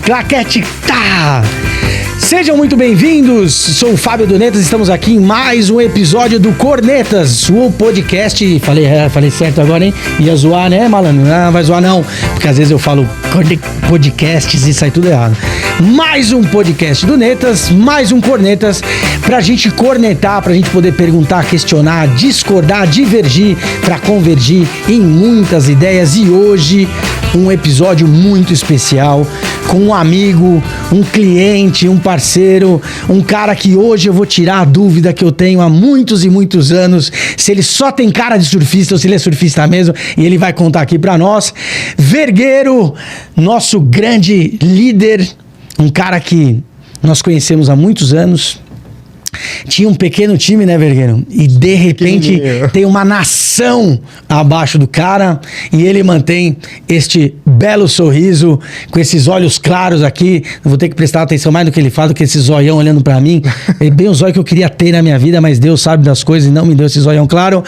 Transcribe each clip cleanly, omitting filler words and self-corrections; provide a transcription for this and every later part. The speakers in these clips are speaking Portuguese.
Claquete tá! Sejam muito bem-vindos, sou o Fábio Donetas, estamos aqui em mais um episódio do Cornetas, o podcast. Falei certo agora, hein? Ia zoar, né, malandro? Não, vai zoar não, porque às vezes eu falo podcasts e sai tudo errado. Mais um podcast do Netas, mais um Cornetas, pra gente cornetar, pra gente poder perguntar, questionar, discordar, divergir, pra convergir em muitas ideias. E hoje, um episódio muito especial, com um amigo, um cliente, um parceiro, um cara que hoje eu vou tirar a dúvida que eu tenho há muitos e muitos anos, se ele só tem cara de surfista ou se ele é surfista mesmo, e ele vai contar aqui pra nós. Vergueiro, nosso grande líder, um cara que nós conhecemos há muitos anos. Tinha um pequeno time, né, Vergueiro? E de repente tem uma nação abaixo do cara e ele mantém este belo sorriso com esses olhos claros aqui. Eu vou ter que prestar atenção mais no que ele fala do que esse zoião olhando pra mim. É bem o zóio que eu queria ter na minha vida, mas Deus sabe das coisas e não me deu esse zoião claro.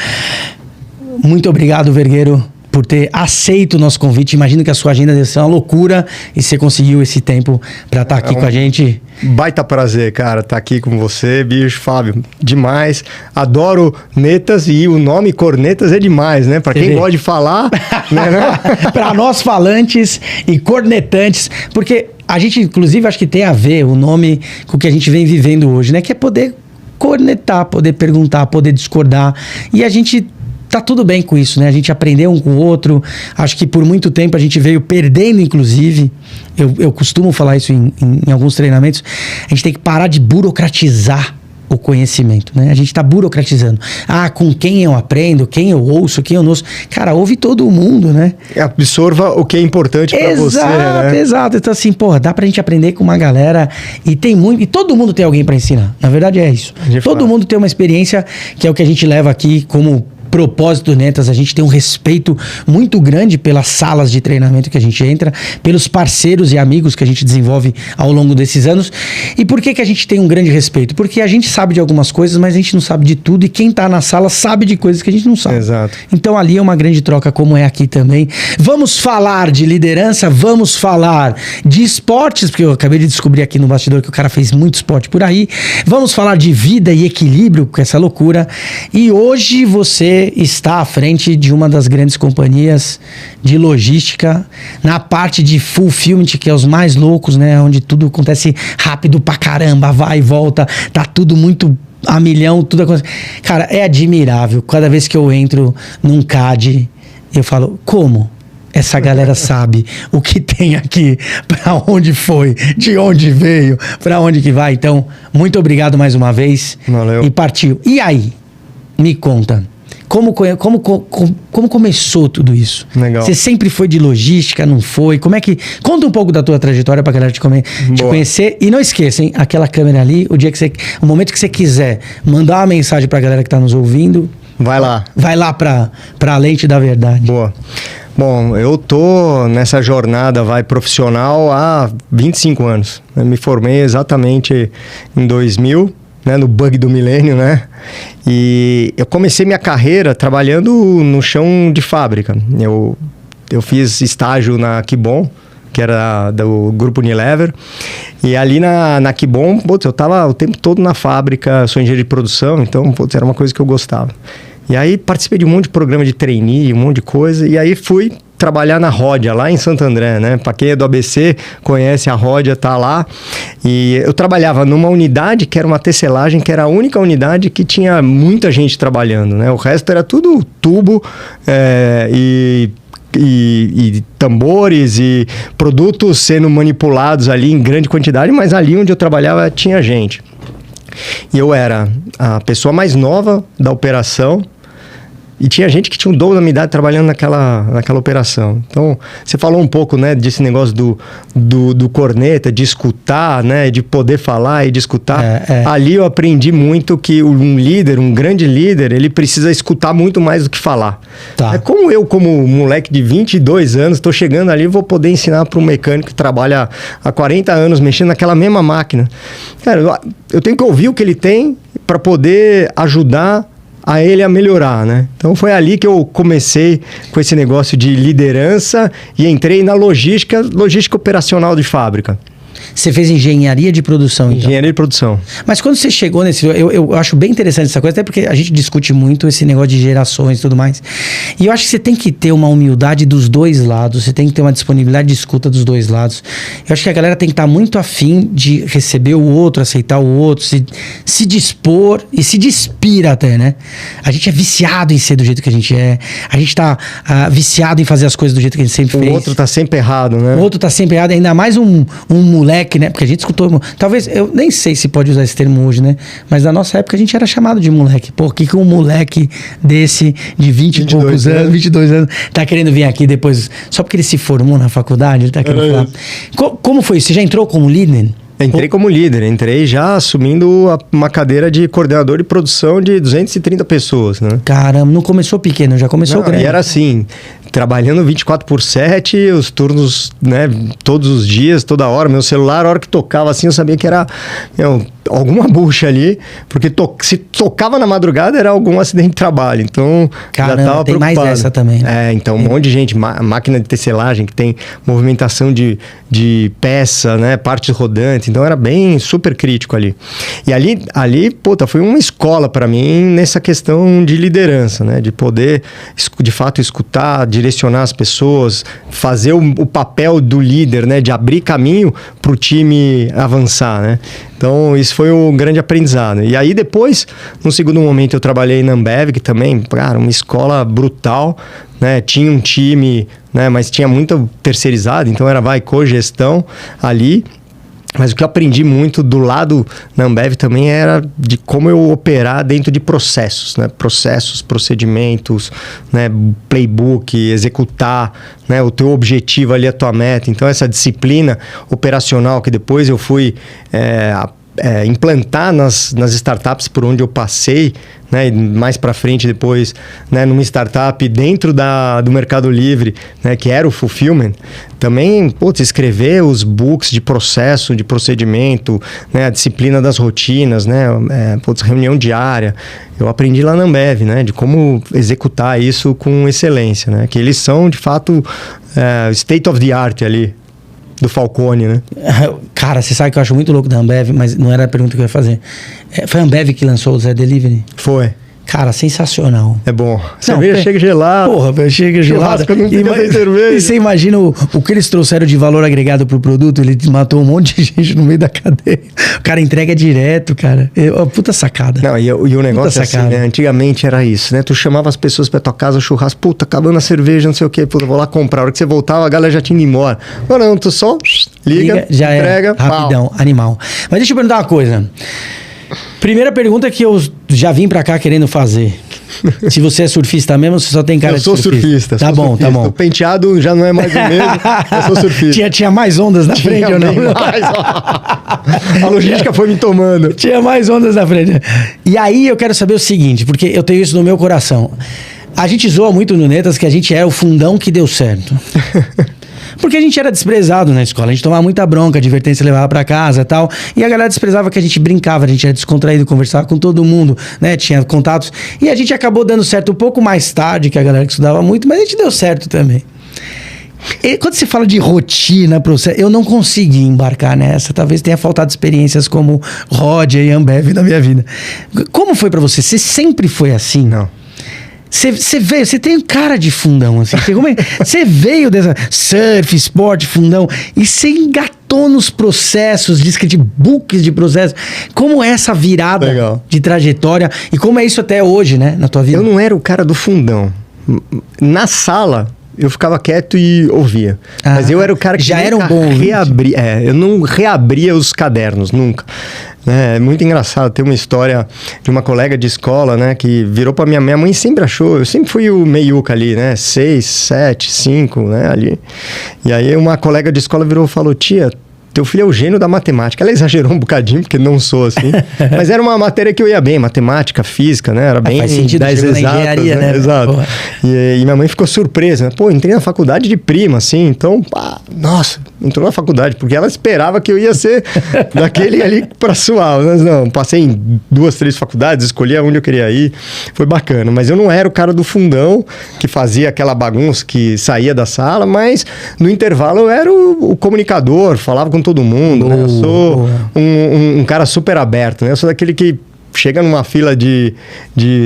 Muito obrigado, Vergueiro, por ter aceito o nosso convite. Imagino que a sua agenda deve ser uma loucura e você conseguiu esse tempo pra estar aqui com a gente. Baita prazer, cara, estar aqui com você, bicho, Fábio, demais. Adoro Netas e o nome Cornetas é demais, né? Pra quem gosta de falar, né? Pra nós falantes e cornetantes, porque a gente, inclusive, acho que tem a ver o nome com o que a gente vem vivendo hoje, né? Que é poder cornetar, poder perguntar, poder discordar. E a gente tá tudo bem com isso, né? A gente aprendeu um com o outro. Acho que por muito tempo a gente veio perdendo, inclusive. Eu costumo falar isso em alguns treinamentos. A gente tem que parar de burocratizar o conhecimento, né? A gente tá burocratizando. Com quem eu aprendo, quem eu ouço, quem eu não ouço. Cara, ouve todo mundo, né? Absorva o que é importante pra você, né? Exato. Então assim, dá pra gente aprender com uma galera e tem muito... E todo mundo tem alguém pra ensinar. Na verdade é isso. Todo mundo tem uma experiência que é o que a gente leva aqui como propósito do Netas. A gente tem um respeito muito grande pelas salas de treinamento que a gente entra, pelos parceiros e amigos que a gente desenvolve ao longo desses anos. E por que a gente tem um grande respeito? Porque a gente sabe de algumas coisas, mas a gente não sabe de tudo, e quem tá na sala sabe de coisas que a gente não sabe. Exato. Então ali é uma grande troca, como é aqui também. Vamos falar de liderança, vamos falar de esportes, porque eu acabei de descobrir aqui no bastidor que o cara fez muito esporte por aí. Vamos falar de vida e equilíbrio com essa loucura. E hoje você está à frente de uma das grandes companhias de logística, na parte de fulfillment, que é os mais loucos, né? Onde tudo acontece rápido pra caramba, vai e volta, tá tudo muito a milhão, tudo acontece. Cara, é admirável. Cada vez que eu entro num CAD, eu falo, como essa galera sabe o que tem aqui, pra onde foi, de onde veio, pra onde que vai. Então, muito obrigado mais uma vez. Valeu. E partiu. E aí? Me conta. Como começou tudo isso? Legal. Você sempre foi de logística, não foi? Conta um pouco da tua trajetória pra galera te conhecer. E não esqueça, hein? Aquela câmera ali, o momento que você quiser mandar uma mensagem pra galera que tá nos ouvindo, vai lá. Vai lá pra lente da verdade. Boa. Bom, eu tô nessa jornada profissional há 25 anos. Eu me formei exatamente em 2000. Né, no bug do milênio, né? E eu comecei minha carreira trabalhando no chão de fábrica. Eu fiz estágio na Kibon, que era do grupo Unilever. E ali na Kibon, eu tava o tempo todo na fábrica, sou engenheiro de produção, então era uma coisa que eu gostava. E aí participei de um monte de programa de trainee, um monte de coisa, e aí fui trabalhar na Ródia, lá em Santo André, né? Para quem é do ABC, conhece a Ródia, tá lá. E eu trabalhava numa unidade que era uma tecelagem, que era a única unidade que tinha muita gente trabalhando, né? O resto era tudo tubo e tambores e produtos sendo manipulados ali em grande quantidade, mas ali onde eu trabalhava tinha gente. E eu era a pessoa mais nova da operação. E tinha gente que tinha um dobro da minha idade trabalhando naquela operação. Então, você falou um pouco, né, desse negócio do corneta, de escutar, né, de poder falar e de escutar. Ali eu aprendi muito que um líder, um grande líder, ele precisa escutar muito mais do que falar. Tá. É como eu, como moleque de 22 anos, estou chegando ali e vou poder ensinar para um mecânico que trabalha há 40 anos mexendo naquela mesma máquina. Cara, eu tenho que ouvir o que ele tem para poder ajudar a ele a melhorar, né? Então foi ali que eu comecei com esse negócio de liderança e entrei na logística operacional de fábrica. Você fez engenharia de produção, então. Engenharia de produção. Mas quando você chegou nesse... Eu acho bem interessante essa coisa, até porque a gente discute muito esse negócio de gerações e tudo mais. E eu acho que você tem que ter uma humildade dos dois lados, você tem que ter uma disponibilidade de escuta dos dois lados. Eu acho que a galera tem que estar muito afim de receber o outro, aceitar o outro, se dispor e se despir até, né? A gente é viciado em ser do jeito que a gente é. A gente tá viciado em fazer as coisas do jeito que a gente sempre fez. O outro tá sempre errado, né? O outro tá sempre errado, ainda mais um moleque, né? Porque a gente escutou... Talvez, eu nem sei se pode usar esse termo hoje, né? Mas na nossa época a gente era chamado de moleque. Pô, o que um moleque desse, de 20 e poucos anos, 22 anos, tá querendo vir aqui depois... Só porque ele se formou na faculdade, ele tá querendo falar... Como foi isso? Você já entrou como líder? Entrei como líder, entrei já assumindo uma cadeira de coordenador de produção de 230 pessoas, né? Caramba, não começou pequeno, já começou grande. E era assim, trabalhando 24/7, os turnos, né, todos os dias, toda hora. Meu celular, a hora que tocava assim, eu sabia que era alguma bucha ali, porque se tocava na madrugada era algum acidente de trabalho, então caramba, já tava tem preocupado. Mais essa também. Então um monte de gente, máquina de tecelagem que tem movimentação de peça, né, partes rodantes, então era bem super crítico ali. E ali, puta, foi uma escola para mim nessa questão de liderança, né, de poder de fato escutar, direcionar as pessoas, fazer o papel do líder, né, de abrir caminho para o time avançar, né. Então, isso foi um grande aprendizado. E aí, depois, no segundo momento, eu trabalhei na Ambev, que também, cara, uma escola brutal, né? Tinha um time, né? Mas tinha muito terceirizado, então era cogestão ali. Mas o que eu aprendi muito do lado da Ambev também era de como eu operar dentro de processos, né? Processos, procedimentos, né? Playbook, executar, né? O teu objetivo ali, a tua meta. Então, essa disciplina operacional que depois eu fui implantar nas startups por onde eu passei, né, e mais para frente depois, né, numa startup dentro do Mercado Livre, né, que era o Fulfillment, também, escrever os books de processo, de procedimento, né, a disciplina das rotinas, né, reunião diária. Eu aprendi lá na Ambev, né, de como executar isso com excelência, né, que eles são, de fato, state of the art ali. Do Falcone, né? Cara, você sabe que eu acho muito louco da Ambev, mas não era a pergunta que eu ia fazer. Foi a Ambev que lançou o Zé Delivery? Foi. Cara, sensacional. É bom. Cerveja chega gelada. Porra, chega gelada. Não fica sem cerveja. E você imagina o que eles trouxeram de valor agregado pro produto? Ele matou um monte de gente no meio da cadeia. O cara entrega direto, cara. Puta sacada. Não, e o negócio é assim, né? Antigamente era isso, né? Tu chamava as pessoas pra tua casa, churrasco, puta, acabando a cerveja, não sei o quê, puta, vou lá comprar. A hora que você voltava, a galera já tinha ido embora. Agora não, tu só liga já entrega. Rapidão, animal. Mas deixa eu perguntar uma coisa. Primeira pergunta que eu já vim pra cá querendo fazer. Se você é surfista mesmo, você só tem cara de surfista. Eu sou surfista. Tá bom, tá bom. O penteado já não é mais o mesmo, eu sou surfista. Tinha mais ondas na frente ou não? A logística foi me tomando. Tinha mais ondas na frente. E aí eu quero saber o seguinte, porque eu tenho isso no meu coração. A gente zoa muito no Netas que a gente é o fundão que deu certo. Porque a gente era desprezado na escola, a gente tomava muita bronca, a advertência levava pra casa e tal, e a galera desprezava que a gente brincava, a gente era descontraído, conversava com todo mundo, né, tinha contatos, e a gente acabou dando certo um pouco mais tarde que a galera que estudava muito, mas a gente deu certo também. E quando você fala de rotina, processo, eu não consegui embarcar nessa, talvez tenha faltado experiências como Roger e Ambev na minha vida. Como foi pra você? Você sempre foi assim? Não. Você veio, você tem cara de fundão, assim. Você veio dessa surf, esporte, fundão, e você engatou nos processos, de books de processo. Como é essa virada de trajetória e como é isso até hoje, né, na tua vida? Eu não era o cara do fundão. Na sala, eu ficava quieto e ouvia. Mas eu era o cara que já era um bom reabria. Eu não reabria os cadernos, nunca. É muito engraçado, tem uma história de uma colega de escola, né, que virou pra minha mãe sempre achou, eu sempre fui o meiuca ali, né, 6, 7, 5, né, ali. E aí uma colega de escola virou e falou, tia, teu filho é o gênio da matemática. Ela exagerou um bocadinho, porque não sou assim. Mas era uma matéria que eu ia bem, matemática, física, né? Era bem faz sentido, 10 exatas, né? Exato. E minha mãe ficou surpresa, né? Pô, entrei na faculdade de prima, assim, então, nossa, entrou na faculdade, porque ela esperava que eu ia ser daquele ali pra suar. Mas não, passei em 2, 3 faculdades, escolhi aonde eu queria ir, foi bacana. Mas eu não era o cara do fundão, que fazia aquela bagunça, que saía da sala, mas no intervalo eu era o comunicador, falava com com todo mundo, né? Eu sou um cara super aberto, né? Eu sou daquele que chega numa fila de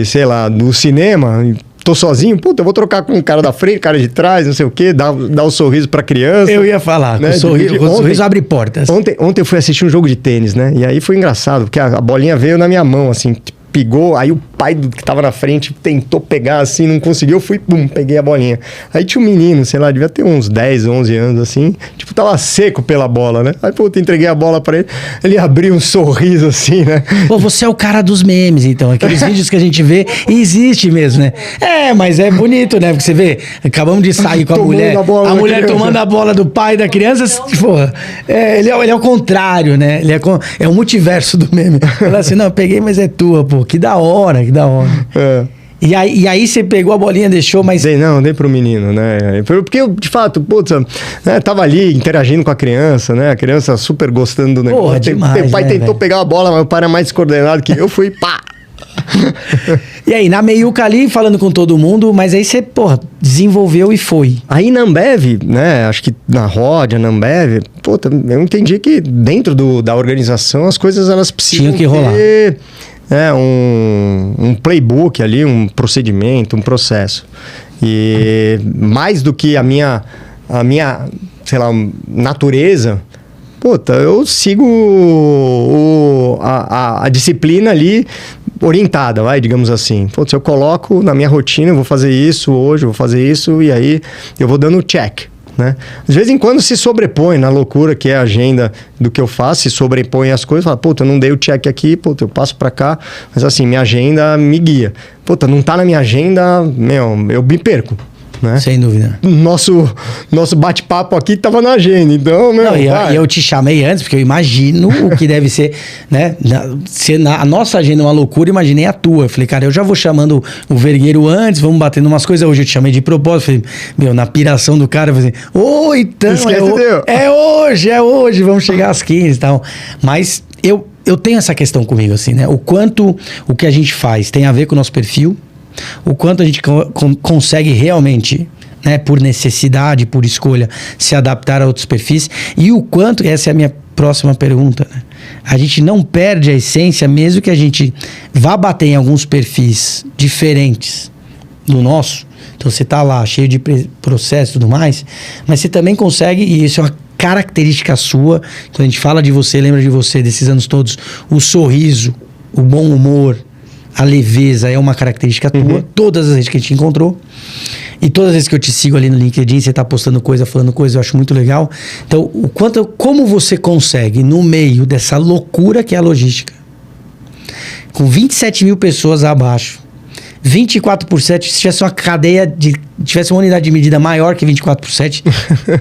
sei lá, do cinema... Tô sozinho, puta, eu vou trocar com o cara da frente, cara de trás, não sei o quê, dar um sorriso pra criança. Eu ia falar, né? o sorriso abre portas. Ontem eu fui assistir um jogo de tênis, né? E aí foi engraçado, porque a bolinha veio na minha mão, assim, pegou, aí o pai que tava na frente tentou pegar assim, não conseguiu, eu fui, pum, peguei a bolinha. Aí tinha um menino, sei lá, devia ter uns 10, 11 anos assim, tipo, tava seco pela bola, né? Aí, puta, entreguei a bola pra ele, ele abriu um sorriso assim, né? Pô, você é o cara dos memes, então, aqueles vídeos que a gente vê, existe mesmo, né? Mas é bonito, né? Porque você vê, acabamos de sair com a mulher, a mulher tomando a bola do pai da criança, porra, ele é o contrário, né? Ele é o multiverso do meme. Fala assim, não, peguei, mas é tua, pô. Que da hora, que da hora. É. E aí você pegou a bolinha, deixou, mas... Dei pro menino, né? Porque eu, de fato, putz, né, tava ali interagindo com a criança, né? A criança super gostando do negócio. Porra, demais, o pai tentou velho? pegar a bola, mas o pai era mais descoordenado que eu, fui pá! E aí, na meiuca ali, falando com todo mundo, mas aí você, porra, desenvolveu e foi. Aí na Ambev, né, acho que na Rodia, na Ambev, puta, eu entendi que dentro da organização as coisas elas precisam Tinha que rolar. ter um playbook ali, um procedimento, um processo. E mais do que a minha, sei lá, natureza, puta, eu sigo a disciplina ali orientada, digamos assim. Putz, eu coloco na minha rotina, eu vou fazer isso hoje, eu vou fazer isso, e aí eu vou dando check, né? De vez em quando se sobrepõe na loucura que é a agenda do que eu faço, se sobrepõe as coisas, fala, puta, eu não dei o check aqui, puta, eu passo pra cá, mas assim, minha agenda me guia. Puta, não tá na minha agenda, eu me perco. Né? Sem dúvida. Nosso bate-papo aqui tava na agenda, então, e eu te chamei antes, porque eu imagino o que deve ser, né? A nossa agenda é uma loucura, imaginei a tua. Eu falei, cara, eu já vou chamando o Vergueiro antes, vamos batendo umas coisas. Hoje eu te chamei de propósito. Falei, na piração do cara, eu falei, então, é hoje, vamos chegar às 15 e tal. Mas eu tenho essa questão comigo, assim, né? O quanto o que a gente faz tem a ver com o nosso perfil, o quanto a gente consegue realmente, né, por necessidade, por escolha, se adaptar a outros perfis, e o quanto, essa é a minha próxima pergunta, né? A gente não perde a essência, mesmo que a gente vá bater em alguns perfis diferentes do nosso. Então você tá lá cheio de processo e tudo mais, mas você também consegue, e isso é uma característica sua, quando a gente fala de você, lembra de você desses anos todos, o sorriso, o bom humor, a leveza é uma característica tua, todas as vezes que a gente encontrou. E todas as vezes que eu te sigo ali no LinkedIn, você tá postando coisa, falando coisa, eu acho muito legal. Então, como você consegue, no meio dessa loucura que é a logística, com 27 mil pessoas abaixo, 24 por 7, se tivesse uma cadeia tivesse uma unidade de medida maior que 24 por 7,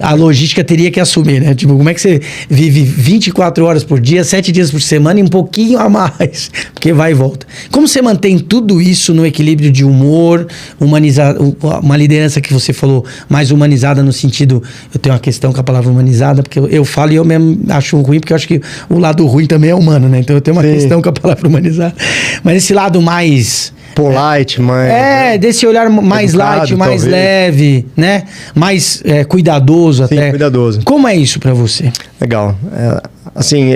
a logística teria que assumir, né? Tipo, como é que você vive 24 horas por dia, 7 dias por semana e um pouquinho a mais? Porque vai e volta. Como você mantém tudo isso no equilíbrio de humor, uma liderança que você falou mais humanizada no sentido... Eu tenho uma questão com a palavra humanizada, porque eu falo e eu mesmo acho ruim, porque eu acho que o lado ruim também é humano, né? Então eu tenho uma questão com a palavra humanizada. Mas esse lado mais... polite, mais... desse olhar mais educado, light, mais talvez. Leve, né? Mais cuidadoso. Sim, até. cuidadoso. Como é isso pra você? Legal. Assim,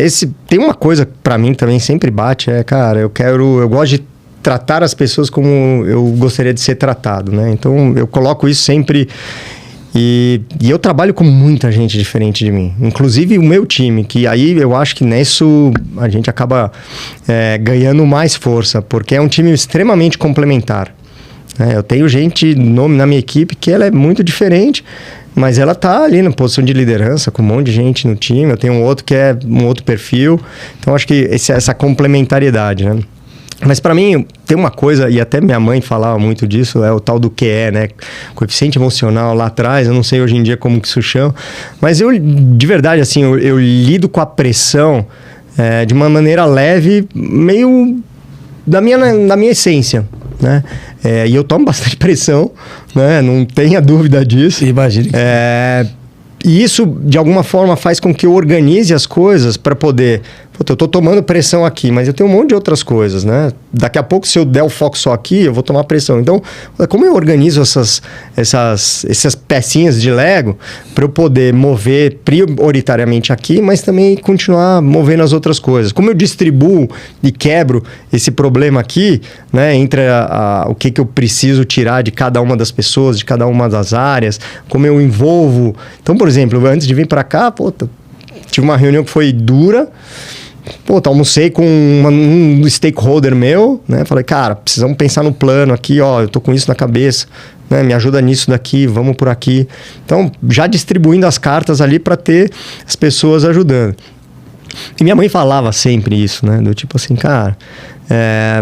tem uma coisa pra mim também sempre bate, cara, eu gosto de tratar as pessoas como eu gostaria de ser tratado, né? Então, eu coloco isso sempre... E eu trabalho com muita gente diferente de mim, inclusive o meu time, que aí eu acho que nisso a gente acaba ganhando mais força, porque é um time extremamente complementar. Eu tenho gente na minha equipe que ela é muito diferente, mas ela tá ali na posição de liderança, com um monte de gente no time. Eu tenho um outro que é um outro perfil, então acho que essa complementariedade, né? Mas para mim, tem uma coisa, e até minha mãe falava muito disso, é o tal do QE, né? Coeficiente emocional lá atrás, eu não sei hoje em dia como que isso chama, mas de verdade, assim, eu lido com a pressão de uma maneira leve, meio da minha essência, né? E eu tomo bastante pressão, né? Não tenha dúvida disso. Imagina. E isso, de alguma forma, faz com que eu organize as coisas para poder puta, eu tô tomando pressão aqui, mas eu tenho um monte de outras coisas, né? Daqui a pouco, se eu der o foco só aqui, eu vou tomar pressão. Então, como eu organizo essas pecinhas de Lego para eu poder mover prioritariamente aqui, mas também continuar movendo as outras coisas? Como eu distribuo e quebro esse problema aqui, né? Entre o que eu preciso tirar de cada uma das pessoas, de cada uma das áreas, como eu envolvo. Então, por exemplo, antes de vir para cá, tive uma reunião que foi dura. Almocei com um stakeholder meu, né? Falei, cara, precisamos pensar no plano aqui, ó, eu tô com isso na cabeça, né? Me ajuda nisso daqui, vamos por aqui. Então, já distribuindo as cartas ali para ter as pessoas ajudando. E minha mãe falava sempre isso, né? Do tipo assim, cara,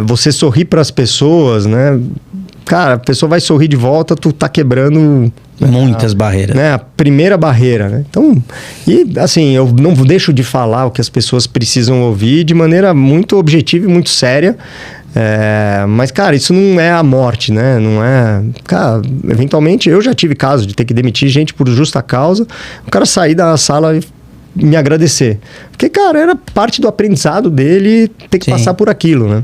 você sorrir para as pessoas, né? Cara, a pessoa vai sorrir de volta, tu tá quebrando... Muitas barreiras. Né? A primeira barreira, né? Então, e assim, eu não deixo de falar o que as pessoas precisam ouvir de maneira muito objetiva e muito séria. Mas, cara, isso não é a morte, né? Não é... Cara, eventualmente, eu já tive caso de ter que demitir gente por justa causa. O cara sair da sala e me agradecer. Porque, cara, era parte do aprendizado dele ter que passar por aquilo, né?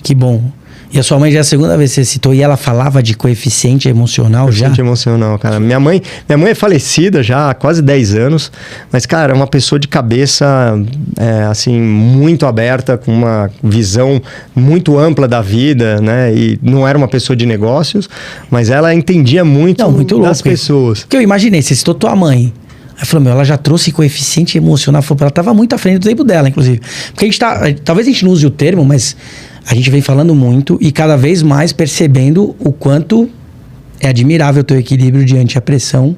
Que bom. E a sua mãe já é a segunda vez que você citou, e ela falava de coeficiente emocional coeficiente emocional, cara. Minha mãe é falecida já há quase 10 anos, mas, cara, é uma pessoa de cabeça, assim, muito aberta, com uma visão muito ampla da vida, né? E não era uma pessoa de negócios, mas ela entendia muito das pessoas. Porque eu imaginei, você citou tua mãe. Aí falou, ela já trouxe coeficiente emocional. Falou, ela estava muito à frente do tempo dela, inclusive. Porque a gente talvez a gente não use o termo, mas a gente vem falando muito e cada vez mais percebendo o quanto é admirável o teu equilíbrio diante da pressão.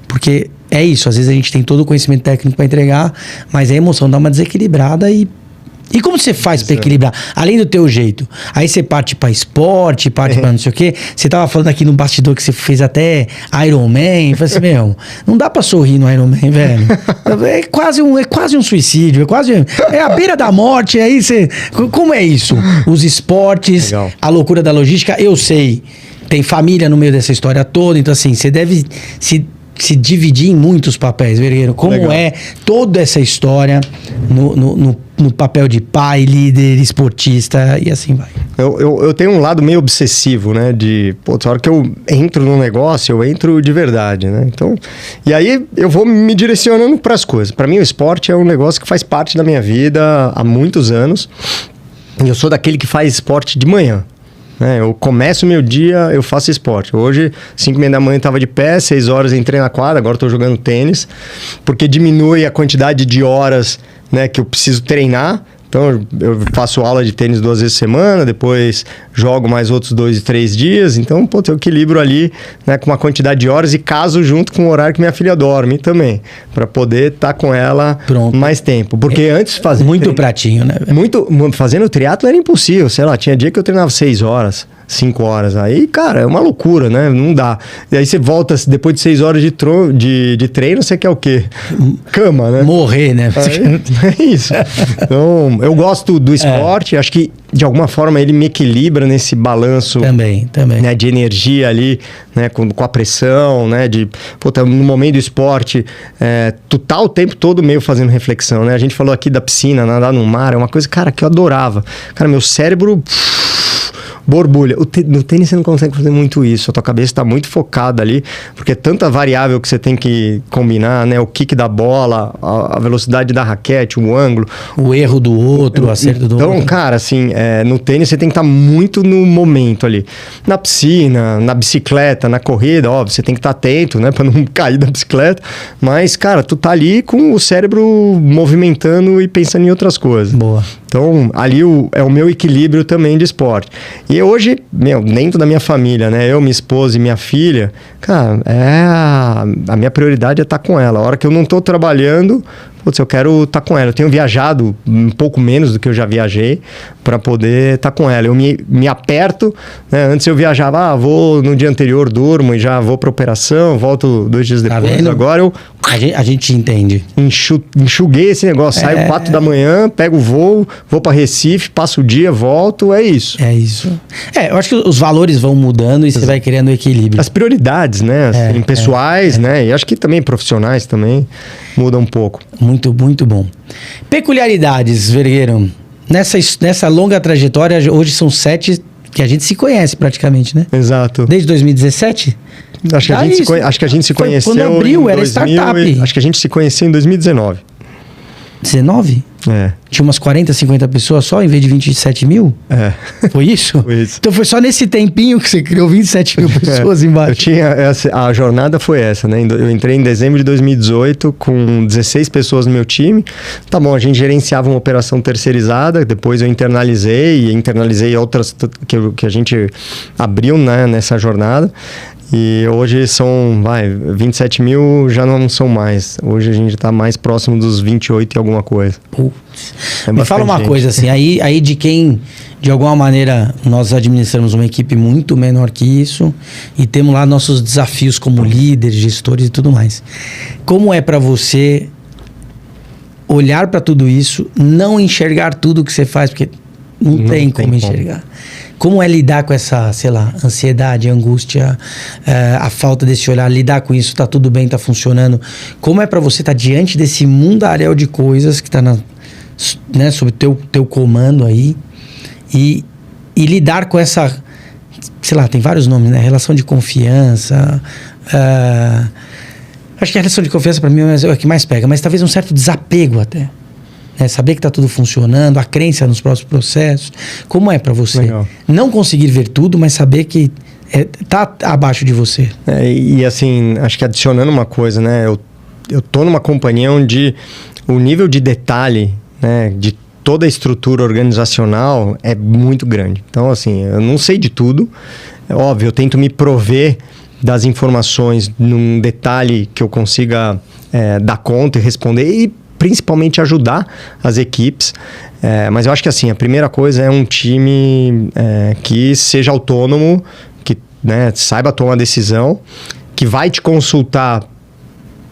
Porque é isso, às vezes a gente tem todo o conhecimento técnico para entregar, mas a emoção dá uma desequilibrada e como você faz para equilibrar? Além do teu jeito. Aí você parte para esporte, parte para não sei o quê. Você tava falando aqui no bastidor que você fez até Iron Man. Eu falei assim, não dá para sorrir no Iron Man, velho. É quase um suicídio. É a beira da morte. Aí você... Como é isso? Os esportes, legal. A loucura da logística. Eu sei, tem família no meio dessa história toda. Então assim, você deve se dividir em muitos papéis, Vergueiro. Como legal. É toda essa história no papel de pai, líder, esportista e assim vai. Eu tenho um lado meio obsessivo, né? A hora que eu entro no negócio, eu entro de verdade, né? Então, e aí eu vou me direcionando para as coisas. Para mim, o esporte é um negócio que faz parte da minha vida há muitos anos. E eu sou daquele que faz esporte de manhã. Eu começo o meu dia, eu faço esporte. Hoje, 5h30 da manhã eu estava de pé, 6 horas entrei na quadra, agora estou jogando tênis, porque diminui a quantidade de horas, né, que eu preciso treinar. Então, eu faço aula de tênis 2 vezes por semana, depois jogo mais outros 2, 3 dias. Então, eu equilibro ali, né, com uma quantidade de horas e caso junto com o horário que minha filha dorme também, para poder estar com ela mais tempo. Porque antes fazendo... Muito pratinho, né? Fazendo triatlo era impossível, sei lá, tinha dia que eu treinava 6 horas. 5 horas. Aí, cara, é uma loucura, né? Não dá. E aí você volta, depois de 6 horas de treino, você quer o quê? Cama, né? Morrer, né? É isso. Então, eu gosto do esporte, acho que de alguma forma ele me equilibra nesse balanço também. Né, de energia ali, né, com a pressão, né? No momento do esporte, tu tá o tempo todo meio fazendo reflexão, né? A gente falou aqui da piscina, nadar no mar, é uma coisa, cara, que eu adorava. Cara, meu cérebro... borbulha. No tênis você não consegue fazer muito isso. A tua cabeça está muito focada ali, porque é tanta variável que você tem que combinar, né? O kick da bola, a velocidade da raquete, o ângulo. O erro do outro, o acerto do outro. Então, cara, assim, no tênis você tem que estar muito no momento ali. Na piscina, na bicicleta, na corrida, óbvio, você tem que estar atento, né? Pra não cair da bicicleta. Mas, cara, tu tá ali com o cérebro movimentando e pensando em outras coisas. Boa. Então, ali é o meu equilíbrio também de esporte. E hoje, dentro da minha família, né? Eu, minha esposa e minha filha, cara, a minha prioridade é estar com ela. A hora que eu não estou trabalhando, eu quero estar com ela. Eu tenho viajado um pouco menos do que eu já viajei para poder estar com ela. Eu me aperto, né? Antes eu viajava, vou no dia anterior, durmo e já vou para operação, volto 2 dias depois. Tá vendo? Agora eu... A gente entende. Enxuguei esse negócio, saio 4 da manhã, pego o voo, vou para Recife, passo o dia, volto, é isso. É isso. Eu acho que os valores vão mudando e você vai criando equilíbrio. As prioridades, né? Assim, pessoais, né? E acho que também profissionais também mudam um pouco. Muito, muito bom. Peculiaridades, Vergueiro. Nessa longa trajetória, hoje são 7 que a gente se conhece praticamente, né? Exato. Desde 2017? Acho que a gente se conheceu quando abriu, era 2000, startup. Acho que a gente se conheceu em 2019. 19? É. Tinha umas 40, 50 pessoas só, em vez de 27 mil? É. Foi isso? Foi isso. Então foi só nesse tempinho que você criou 27 mil pessoas embaixo. A jornada foi essa, né? Eu entrei em dezembro de 2018 com 16 pessoas no meu time. Tá bom, a gente gerenciava uma operação terceirizada, depois eu internalizei outras que a gente abriu, né, nessa jornada. E hoje são, 27 mil já não são mais. Hoje a gente está mais próximo dos 28 e alguma coisa. Me fala uma coisa assim, aí de quem, de alguma maneira, nós administramos uma equipe muito menor que isso e temos lá nossos desafios como líderes, gestores e tudo mais. Como é para você olhar para tudo isso, não enxergar tudo que você faz, porque não tem como enxergar. Como é lidar com essa, sei lá, ansiedade, angústia, a falta desse olhar, lidar com isso, tá tudo bem, tá funcionando? Como é para você estar diante desse mundaréu de coisas que tá sob teu comando aí e lidar com essa, sei lá, tem vários nomes, né? Relação de confiança. Acho que a relação de confiança para mim é o que mais pega, mas talvez um certo desapego até. Saber que está tudo funcionando, a crença nos próximos processos. Como é para você? Legal. Não conseguir ver tudo, mas saber que tá abaixo de você. E assim, acho que adicionando uma coisa, né? Eu tô numa companhia onde o nível de detalhe, né, de toda a estrutura organizacional é muito grande. Então, assim, eu não sei de tudo. É óbvio, eu tento me prover das informações num detalhe que eu consiga dar conta e responder e principalmente ajudar as equipes, mas eu acho que assim, a primeira coisa é um time que seja autônomo, que, né, saiba tomar decisão, que vai te consultar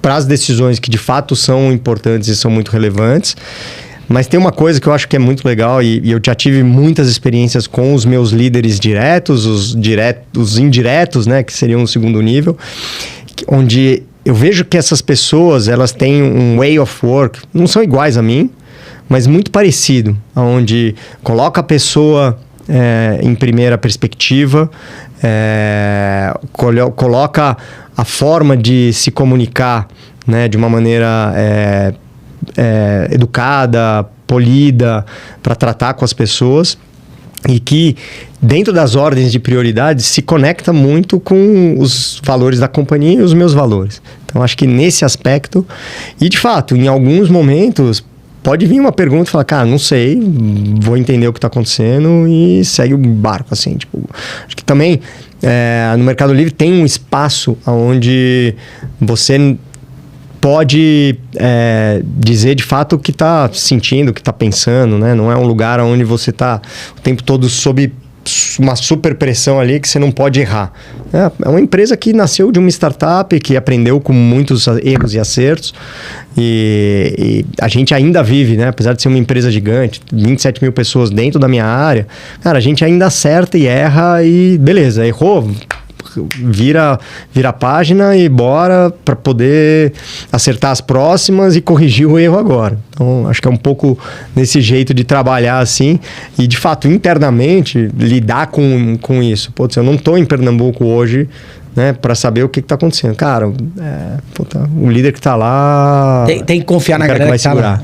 para as decisões que de fato são importantes e são muito relevantes. Mas tem uma coisa que eu acho que é muito legal e eu já tive muitas experiências com os meus líderes diretos, os indiretos, né, que seriam o segundo nível, onde eu vejo que essas pessoas, elas têm um way of work, não são iguais a mim, mas muito parecido, onde coloca a pessoa em primeira perspectiva, coloca a forma de se comunicar, né, de uma maneira educada, polida, para tratar com as pessoas. E que, dentro das ordens de prioridades, se conecta muito com os valores da companhia e os meus valores. Então, acho que nesse aspecto... E, de fato, em alguns momentos, pode vir uma pergunta e falar, cara, não sei, vou entender o que está acontecendo e segue o barco, assim. Tipo, acho que também, no Mercado Livre, tem um espaço onde você pode dizer de fato o que está sentindo, o que está pensando, né? Não é um lugar onde você está o tempo todo sob uma super pressão ali que você não pode errar. É uma empresa que nasceu de uma startup, que aprendeu com muitos erros e acertos e a gente ainda vive, né? Apesar de ser uma empresa gigante, 27 mil pessoas dentro da minha área, cara, a gente ainda acerta e erra e beleza, errou, vira a página e bora para poder acertar as próximas e corrigir o erro agora. Então, acho que é um pouco nesse jeito de trabalhar assim e, de fato, internamente, lidar com isso. Putz, eu não estou em Pernambuco hoje, né, para saber o que está acontecendo. Cara, o líder que está lá... Tem que confiar na galera que está lá.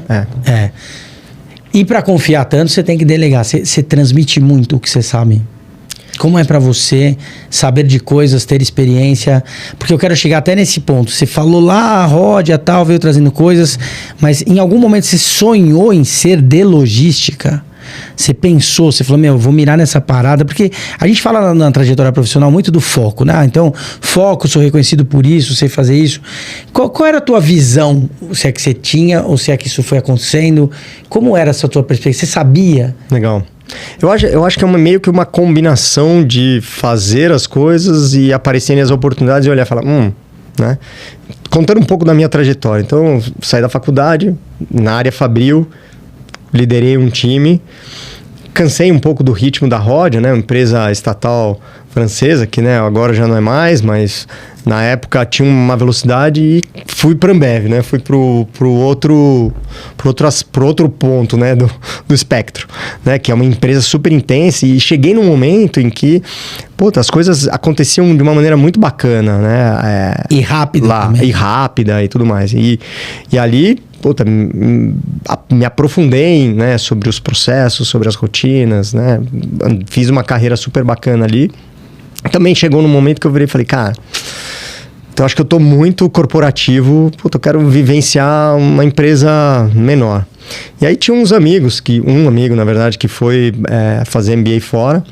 E para confiar tanto, você tem que delegar. Você transmite muito o que você sabe. Como é para você saber de coisas, ter experiência? Porque eu quero chegar até nesse ponto. Você falou lá, a Ródia tal, veio trazendo coisas, mas em algum momento você sonhou em ser de logística? Você pensou, você falou, vou mirar nessa parada, porque a gente fala na trajetória profissional muito do foco, né? Então, foco, sou reconhecido por isso, sei fazer isso. Qual era a tua visão? Se é que você tinha ou se é que isso foi acontecendo? Como era essa tua perspectiva? Você sabia? Legal. Eu acho que é meio que uma combinação de fazer as coisas e aparecerem as oportunidades e olhar e falar, né? Contando um pouco da minha trajetória. Então, saí da faculdade, na área fabril, liderei um time, cansei um pouco do ritmo da Ródia, né? Uma empresa estatal francesa, que né, agora já não é mais, mas na época tinha uma velocidade e fui para a Ambev, né? Fui pro outro ponto, né, do espectro, né? Que é uma empresa super intensa e cheguei num momento em que, puta, as coisas aconteciam de uma maneira muito bacana, né? E rápida lá, também. E rápida e tudo mais. E ali, puta, me aprofundei, né, sobre os processos, sobre as rotinas, né? Fiz uma carreira super bacana ali. Também chegou num momento que eu virei e falei, cara, então acho que eu tô muito corporativo, puta, eu quero vivenciar uma empresa menor. E aí tinha uns amigos, um amigo, na verdade, que foi fazer MBA fora.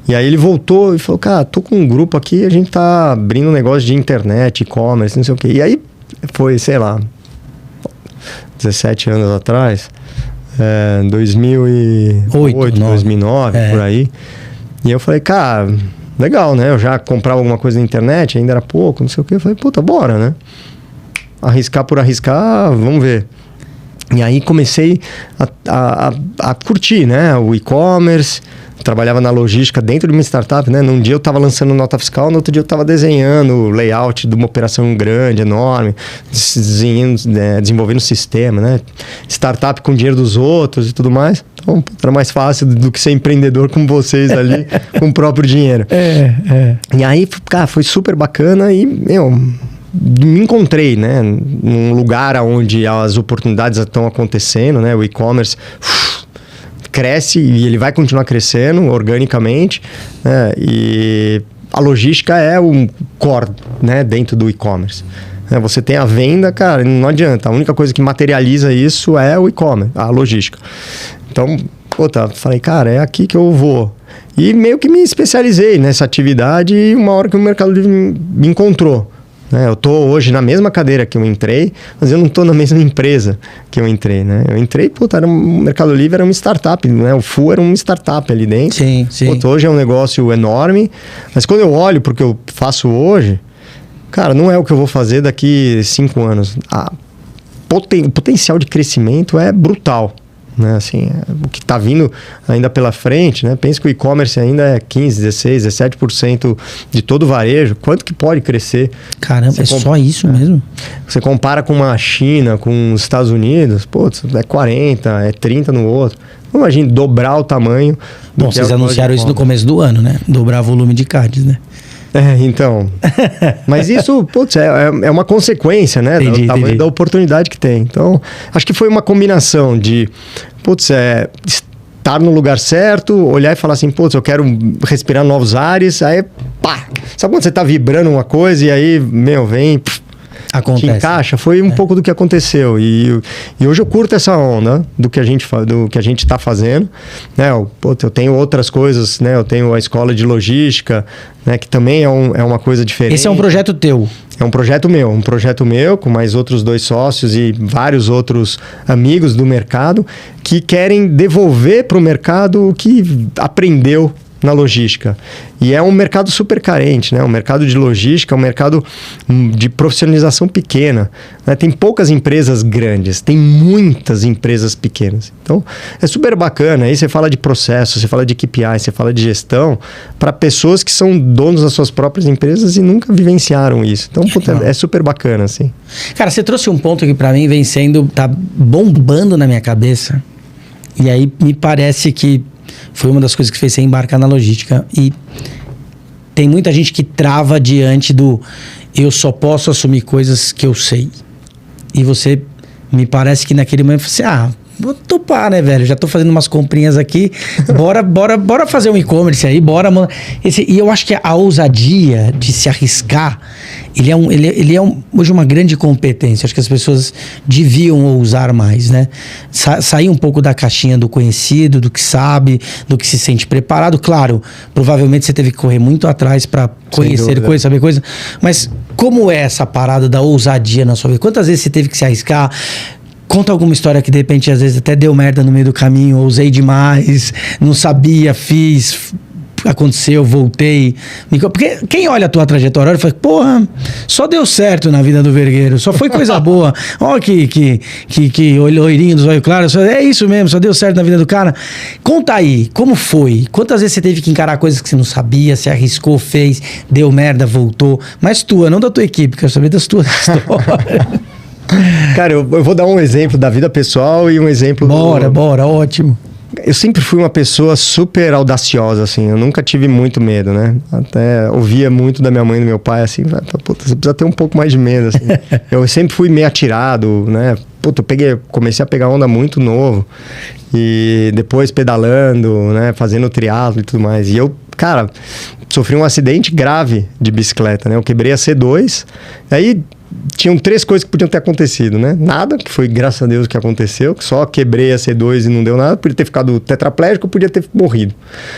E aí ele voltou e falou, cara, tô com um grupo aqui, a gente tá abrindo um negócio de internet, e-commerce, não sei o quê. E aí foi, sei lá, 17 anos atrás, 2008, 2009, por aí. E eu falei, cara, legal, né? Eu já comprava alguma coisa na internet, ainda era pouco, não sei o quê. Eu falei, puta, bora, né? Arriscar por arriscar, vamos ver. E aí comecei a curtir, né? O e-commerce, trabalhava na logística dentro de uma startup, né? Num dia eu estava lançando nota fiscal, no outro dia eu estava desenhando o layout de uma operação grande, enorme, desenvolvendo sistema, né? Startup com dinheiro dos outros e tudo mais. Então, era mais fácil do que ser empreendedor como vocês ali, com o próprio dinheiro. E aí, cara, foi super bacana e, me encontrei, né, num lugar onde as oportunidades estão acontecendo, né, o e-commerce cresce e ele vai continuar crescendo organicamente, né, e a logística é um core, né, dentro do e-commerce. Você tem a venda, cara, não adianta, a única coisa que materializa isso é o e-commerce, a logística. Então, falei, cara, é aqui que eu vou. E meio que me especializei nessa atividade e uma hora que o Mercado Livre me encontrou. Eu estou hoje na mesma cadeira que eu entrei, mas eu não estou na mesma empresa que eu entrei, né? Eu entrei, o Mercado Livre era uma startup, né? O Full era uma startup ali dentro. Sim, sim. Hoje é um negócio enorme, mas quando eu olho para o que eu faço hoje, cara, não é o que eu vou fazer daqui 5 anos. O potencial de crescimento é brutal. Né, assim, o que está vindo ainda pela frente, né? Pensa que o e-commerce ainda é 15, 16, 17% de todo o varejo. Quanto que pode crescer? Caramba, só isso mesmo? Você compara com uma China, com os Estados Unidos, é 40, é 30 no outro. Imagina dobrar o tamanho. Bom, vocês anunciaram isso no começo do ano, né? Dobrar o volume de cards, né? Então. Mas isso, é uma consequência, né? Do tamanho da oportunidade que tem. Então, acho que foi uma combinação de, estar no lugar certo, olhar e falar assim, eu quero respirar novos ares, aí, pá! Sabe quando você tá vibrando uma coisa e aí, vem... Acontece. Te encaixa, foi um pouco do que aconteceu e hoje eu curto essa onda do que a gente está fazendo, né? Eu tenho outras coisas, né? Eu tenho a escola de logística, né? Que também é uma coisa diferente. Esse é um projeto teu? É um projeto meu com mais outros 2 sócios e vários outros amigos do mercado que querem devolver para o mercado o que aprendeu na logística. E é um mercado super carente, né? O mercado de logística é um mercado de profissionalização pequena, né? Tem poucas empresas grandes, tem muitas empresas pequenas. Então, é super bacana. Aí você fala de processo, você fala de KPI, você fala de gestão para pessoas que são donos das suas próprias empresas e nunca vivenciaram isso. Então, é super bacana, assim. Cara, você trouxe um ponto que para mim vem sendo... tá bombando na minha cabeça. E aí, me parece que foi uma das coisas que fez você embarcar na logística. E tem muita gente que trava diante do eu só posso assumir coisas que eu sei. E você, me parece que naquele momento, você vou topar, né, velho? Já tô fazendo umas comprinhas aqui. Bora fazer um e-commerce aí, bora, mano. E eu acho que a ousadia de se arriscar, ele é hoje uma grande competência. Acho que as pessoas deviam ousar mais, né? Sair um pouco da caixinha do conhecido, do que sabe, do que se sente preparado. Claro, provavelmente você teve que correr muito atrás para conhecer coisa, saber coisa. Mas como é essa parada da ousadia na sua vida? Quantas vezes você teve que se arriscar? Conta alguma história que de repente às vezes até deu merda no meio do caminho, ousei demais, não sabia, fiz. aconteceu, voltei. Porque quem olha a tua trajetória olha e fala, porra, só deu certo na vida do Vergueiro, só foi coisa boa. Olha que loirinho dos olhos claros, é isso mesmo, só deu certo na vida do cara. Conta aí, como foi? Quantas vezes você teve que encarar coisas que você não sabia, se arriscou, fez, deu merda, voltou? Mas tua, não da tua equipe, quero saber das tuas histórias. Cara, eu vou dar um exemplo da vida pessoal e um exemplo... Bora, ótimo. Eu sempre fui uma pessoa super audaciosa, assim. Eu nunca tive muito medo, né? Até ouvia muito da minha mãe e do meu pai, assim. Puta, você precisa ter um pouco mais de medo, assim. Eu sempre fui meio atirado, né? Puta, comecei a pegar onda muito novo. E depois pedalando, né? Fazendo triatlo e tudo mais. E eu, cara, sofri um acidente grave de bicicleta, né? Eu quebrei a C2. Aí... tinham 3 coisas que podiam ter acontecido, né? Nada, que foi graças a Deus o que aconteceu, que só quebrei a C2 e não deu nada, podia ter ficado tetraplégico, podia ter morrido.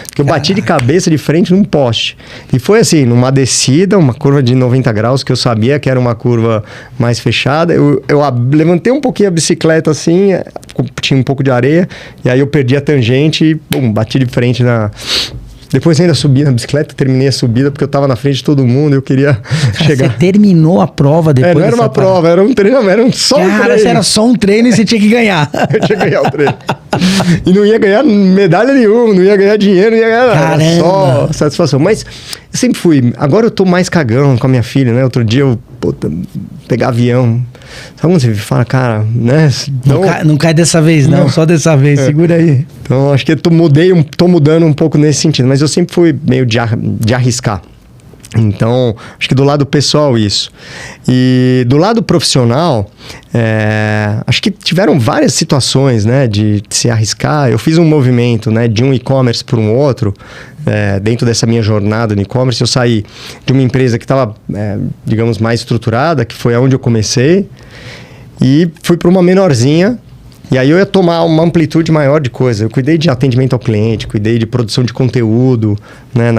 Porque eu bati de cabeça de frente num poste. E foi assim, numa descida, uma curva de 90 graus, que eu sabia que era uma curva mais fechada. Eu levantei um pouquinho a bicicleta assim, tinha um pouco de areia, e aí eu perdi a tangente e bati de frente na... Depois ainda subi na bicicleta, terminei a subida porque eu tava na frente de todo mundo, eu queria chegar. Você terminou a prova depois? Não era uma prova, era um treino, era só um treino. Cara, era só um treino e você tinha que ganhar. Eu tinha que ganhar o treino. E não ia ganhar medalha nenhuma, não ia ganhar dinheiro, não ia ganhar nada. Era só satisfação. Mas eu sempre fui. Agora eu tô mais cagão com a minha filha, né? Outro dia eu pegar avião. Sabe quando você fala, cara, né? Então, não cai dessa vez, não. Só dessa vez. Segura aí. Então, acho que eu tô mudando um pouco nesse sentido. Mas eu sempre fui meio de arriscar. Então, acho que do lado pessoal isso. E do lado profissional, acho que tiveram várias situações, né, de se arriscar. Eu fiz um movimento, né, de um e-commerce para um outro. Dentro dessa minha jornada no e-commerce, eu saí de uma empresa que estava, digamos, mais estruturada, que foi onde eu comecei, e fui para uma menorzinha. E aí eu ia tomar uma amplitude maior de coisa. Eu cuidei de atendimento ao cliente, cuidei de produção de conteúdo, né,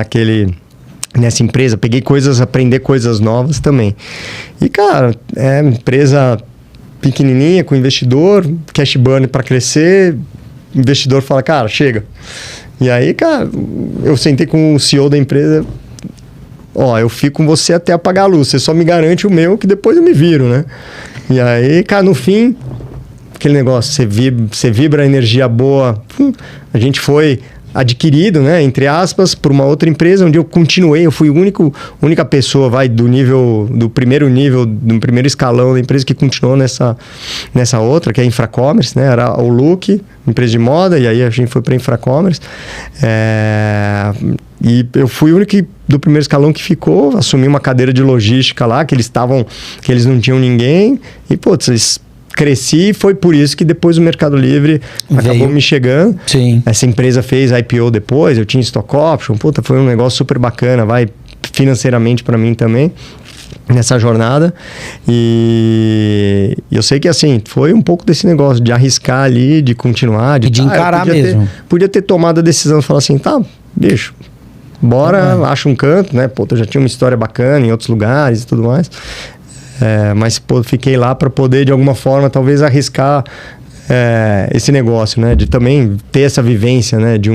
nessa empresa, aprender coisas novas também. E, cara, empresa pequenininha, com investidor, cash burn para crescer, investidor fala, cara, chega. E aí, cara, eu sentei com o CEO da empresa, eu fico com você até apagar a luz, você só me garante o meu, que depois eu me viro, né? E aí, cara, no fim, aquele negócio, você vibra a energia boa, a gente foi... adquirido, né, entre aspas, por uma outra empresa, onde eu continuei, eu fui a única pessoa, do primeiro escalão da empresa que continuou nessa outra, que é a Infracommerce, né, era o Look, empresa de moda, e aí a gente foi para Infracommerce, e eu fui o único do primeiro escalão que ficou, assumi uma cadeira de logística lá, que eles não tinham ninguém, e cresci, foi por isso que depois o Mercado Livre acabou me chegando. Sim. Essa empresa fez IPO depois, eu tinha stock option, foi um negócio super bacana, financeiramente para mim também, nessa jornada. E eu sei que assim, foi um pouco desse negócio de arriscar ali, de continuar, de encarar mesmo. Podia ter tomado a decisão de falar assim, tá, bicho, bora, acha um canto, né? Eu já tinha uma história bacana em outros lugares e tudo mais. Mas fiquei lá para poder, de alguma forma, talvez arriscar esse negócio, né? De também ter essa vivência, né? De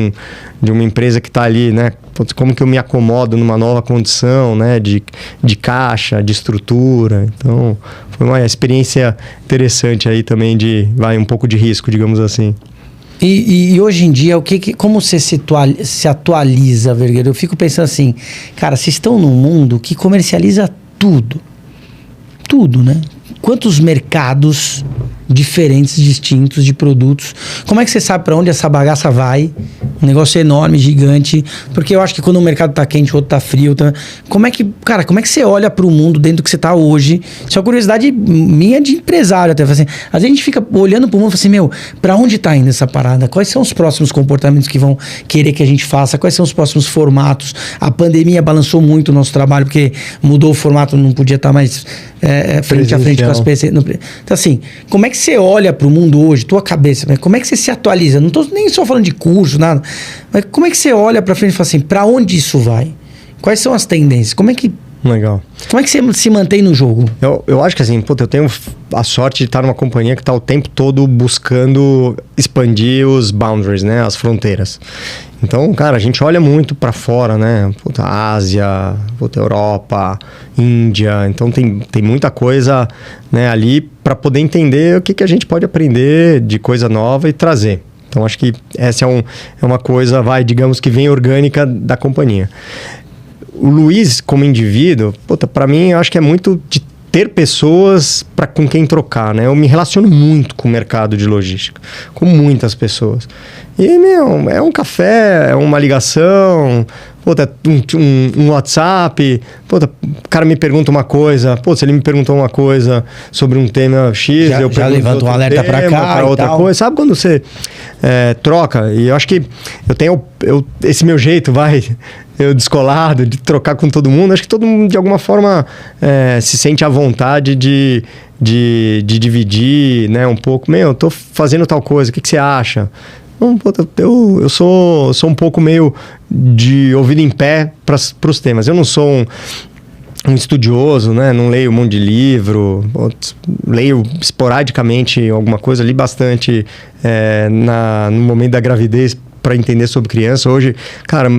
uma empresa que está ali, né? Como que eu me acomodo numa nova condição, né? De caixa, de estrutura. Então, foi uma experiência interessante aí também um pouco de risco, digamos assim. E hoje em dia, como você se atualiza, Vergueiro? Eu fico pensando assim, cara, vocês estão num mundo que comercializa tudo. Tudo, né? Quantos mercados diferentes, distintos de produtos. Como é que você sabe para onde essa bagaça vai? Um negócio enorme, gigante. Porque eu acho que quando o mercado tá quente, o outro tá frio. Como é que você olha para o mundo dentro do que você tá hoje? Isso é uma curiosidade minha de empresário até. Assim, às vezes a gente fica olhando para o mundo e fala assim, meu, para onde tá indo essa parada? Quais são os próximos comportamentos que vão querer que a gente faça? Quais são os próximos formatos? A pandemia balançou muito o nosso trabalho, porque mudou o formato, não podia estar mais frente a frente com as pessoas. Então assim, como é que você olha para o mundo hoje, tua cabeça, como é que você se atualiza? Não estou nem só falando de curso, nada, mas como é que você olha para frente e fala assim, para onde isso vai? Quais são as tendências? Como é que Legal. Como é que você se mantém no jogo? Eu acho que assim, puta, eu tenho a sorte de estar numa companhia que está o tempo todo buscando expandir os boundaries, né? As fronteiras. Então, cara, a gente olha muito para fora, né? Puta, Ásia, puta, Europa, Índia. Então tem muita coisa, né, ali para poder entender o que a gente pode aprender de coisa nova e trazer. Então, acho que essa é uma coisa, digamos que vem orgânica da companhia. O Luiz, como indivíduo, para mim, eu acho que é muito de ter pessoas com quem trocar, né? Eu me relaciono muito com o mercado de logística, com muitas pessoas. E, é um café, é uma ligação, um WhatsApp, o cara me pergunta uma coisa, se ele me perguntou uma coisa sobre um tema X, eu já levanto um alerta para cá para outra coisa. Sabe quando você troca? E eu acho que eu tenho esse meu jeito, eu descolado, de trocar com todo mundo. Acho que todo mundo, de alguma forma, se sente à vontade de dividir, né, um pouco. Eu tô fazendo tal coisa, o que você acha? Eu sou um pouco meio de ouvido em pé para os temas. Eu não sou um estudioso, né? Não leio um monte de livro, leio esporadicamente alguma coisa, li bastante no momento da gravidez para entender sobre criança. Hoje, cara,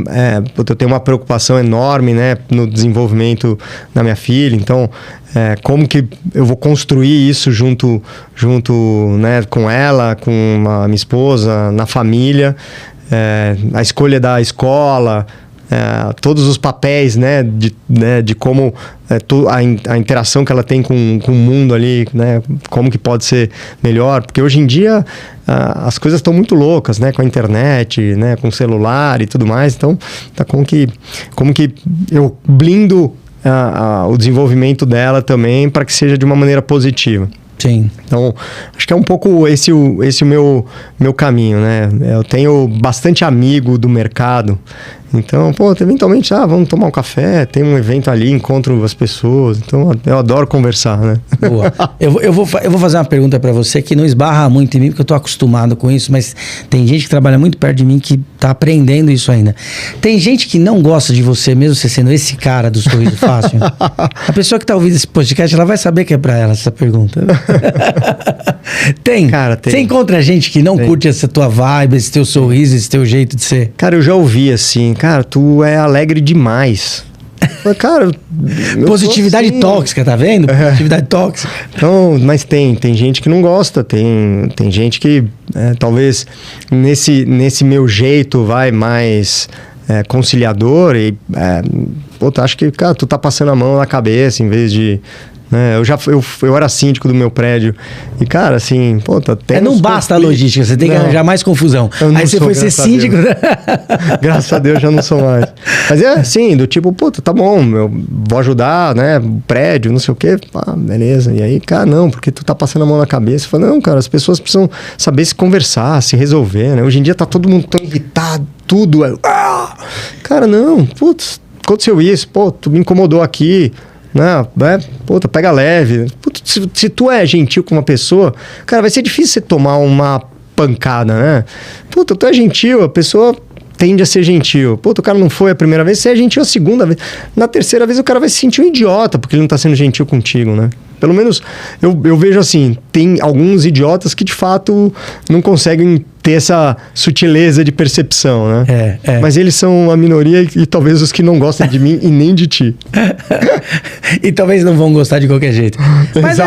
eu tenho uma preocupação enorme, né, no desenvolvimento da minha filha. Então, como que eu vou construir isso junto, né, com ela, com a minha esposa, na família, a escolha da escola, todos os papéis, né, de como a interação que ela tem com o mundo ali, né, como que pode ser melhor, porque hoje em dia as coisas estão muito loucas, né, com a internet, né, com o celular e tudo mais. Então, como que eu blindo o desenvolvimento dela também para que seja de uma maneira positiva. Sim. Então, acho que é um pouco esse o meu caminho, né? Eu tenho bastante amigo do mercado. Então, eventualmente, vamos tomar um café, tem um evento ali, encontro as pessoas. Então, eu adoro conversar, né? Boa. Eu vou fazer uma pergunta para você que não esbarra muito em mim, porque eu tô acostumado com isso, mas tem gente que trabalha muito perto de mim que tá aprendendo isso ainda. Tem gente que não gosta de você, mesmo você sendo esse cara do sorriso fácil. A pessoa que tá ouvindo esse podcast, ela vai saber que é pra ela essa pergunta. Tem. Cara, tem. Você encontra gente que não curte essa tua vibe, esse teu sorriso, esse teu jeito de ser? Cara, eu já ouvi assim, cara, tu é alegre demais. Cara, positividade assim, tóxica, tá vendo? Positividade tóxica. Então, mas tem gente que não gosta, tem gente que talvez nesse meu jeito vai mais conciliador e acho que, cara, tu tá passando a mão na cabeça em vez de... Eu era síndico do meu prédio. E, cara, assim, não basta a logística, você tem que arranjar mais confusão. Aí você foi ser síndico. Graças a Deus já não sou mais. Mas assim, do tipo, tá bom, eu vou ajudar, né? Prédio, não sei o quê. Beleza. E aí, cara, não, porque tu tá passando a mão na cabeça. Eu falo, não, cara, as pessoas precisam saber se conversar, se resolver, né? Hoje em dia tá todo mundo tão irritado, tudo. Cara, não, aconteceu isso, tu me incomodou aqui. Não, pega leve. Se tu é gentil com uma pessoa, cara, vai ser difícil você tomar uma pancada, né? Tu é gentil, a pessoa tende a ser gentil. O cara não foi a primeira vez, você é gentil a segunda vez. Na terceira vez o cara vai se sentir um idiota, porque ele não tá sendo gentil contigo, né? Pelo menos eu vejo assim, tem alguns idiotas que de fato não conseguem ter essa sutileza de percepção, né? Mas eles são a minoria e talvez os que não gostem de mim e nem de ti. E talvez não vão gostar de qualquer jeito. Mas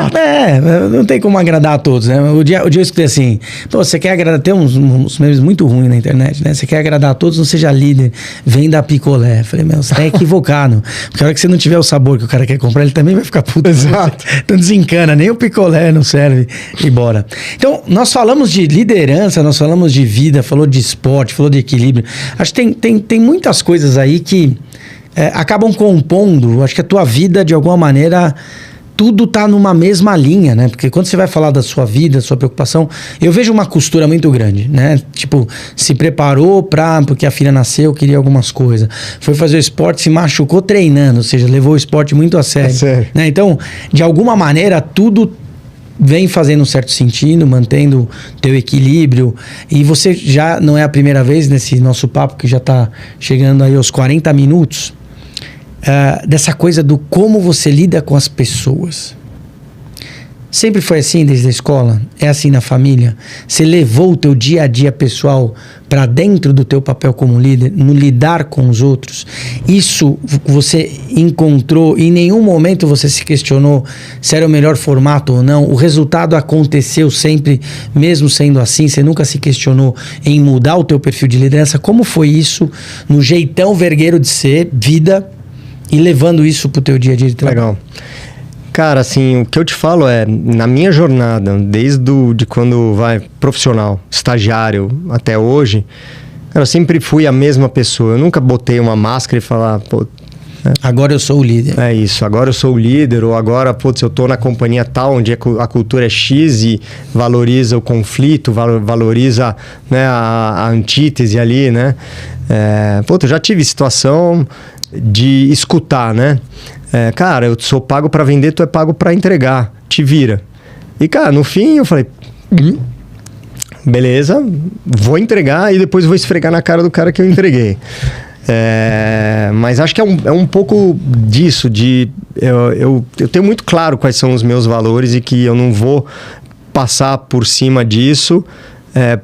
não tem como agradar a todos, né? O dia eu escutei assim, você quer agradar, tem uns memes muito ruins na internet, né? Você quer agradar a todos, não seja líder, vem da picolé. Eu falei, você tá equivocado. Porque a hora que você não tiver o sabor que o cara quer comprar, ele também vai ficar puto. Exato. Então desencana, nem o picolé não serve e bora. Então, nós falamos de liderança, nós falamos de vida, falou de esporte, falou de equilíbrio. Acho que tem muitas coisas aí que acabam compondo, acho que a tua vida, de alguma maneira, tudo tá numa mesma linha, né? Porque quando você vai falar da sua vida, da sua preocupação, eu vejo uma costura muito grande, né? Tipo, se preparou porque a filha nasceu, queria algumas coisas. Foi fazer o esporte, se machucou treinando, ou seja, levou o esporte muito a sério. Né? Então, de alguma maneira, tudo vem fazendo um certo sentido, mantendo teu equilíbrio. E você já não é a primeira vez nesse nosso papo, que já tá chegando aí aos 40 minutos. dessa coisa do como você lida com as pessoas. Sempre foi assim desde a escola? É assim na família? Você levou o teu dia a dia pessoal para dentro do teu papel como líder, no lidar com os outros? Isso você encontrou, em nenhum momento você se questionou se era o melhor formato ou não? O resultado aconteceu sempre, mesmo sendo assim? Você nunca se questionou em mudar o teu perfil de liderança? Como foi isso no jeitão vergueiro de ser, vida, e levando isso pro teu dia a dia de trabalho? Legal. Cara, assim, o que eu te falo é, na minha jornada, desde de quando profissional, estagiário, até hoje, cara, eu sempre fui a mesma pessoa. Eu nunca botei uma máscara e falar, pô... Agora eu sou o líder. É isso, agora eu sou o líder, ou agora, putz, eu tô na companhia tal, onde a cultura é X e valoriza o conflito, valoriza, né, a antítese ali, né? Eu já tive situação de escutar, né? Cara, eu sou pago para vender, tu é pago para entregar, te vira. E, cara, no fim eu falei, beleza, vou entregar e depois vou esfregar na cara do cara que eu entreguei. Mas acho que é um pouco disso, eu tenho muito claro quais são os meus valores e que eu não vou passar por cima disso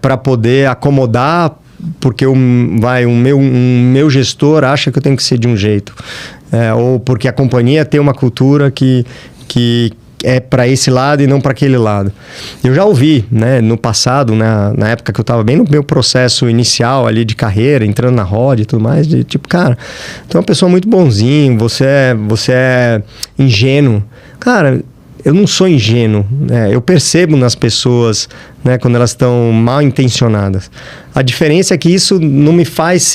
para poder acomodar, porque o meu gestor acha que eu tenho que ser de um jeito. Ou porque a companhia tem uma cultura que é para esse lado e não para aquele lado. Eu já ouvi, né, no passado, né, na época que eu estava bem no meu processo inicial ali de carreira, entrando na roda e tudo mais, de tipo, cara, tu é uma pessoa muito bonzinho, você é ingênuo. Cara, eu não sou ingênuo, né? Eu percebo nas pessoas, né, quando elas estão mal intencionadas. A diferença é que isso não me faz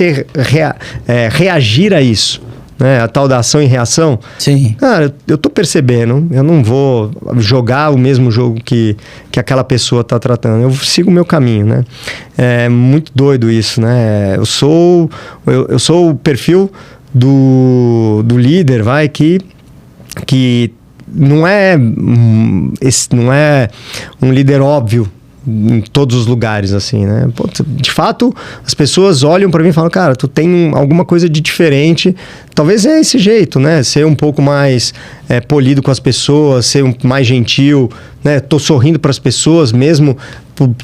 reagir a isso. Né? A tal da ação e reação. Sim. Cara, eu tô percebendo, eu não vou jogar o mesmo jogo que aquela pessoa tá tratando. Eu sigo o meu caminho, né? É muito doido isso, né? Eu sou o perfil do líder, que não é um líder óbvio em todos os lugares, assim, né? Pô, de fato, as pessoas olham para mim e falam, cara, tu tem alguma coisa de diferente. Talvez é esse jeito, né? Ser um pouco mais polido com as pessoas, ser mais gentil, né? Tô sorrindo para as pessoas, mesmo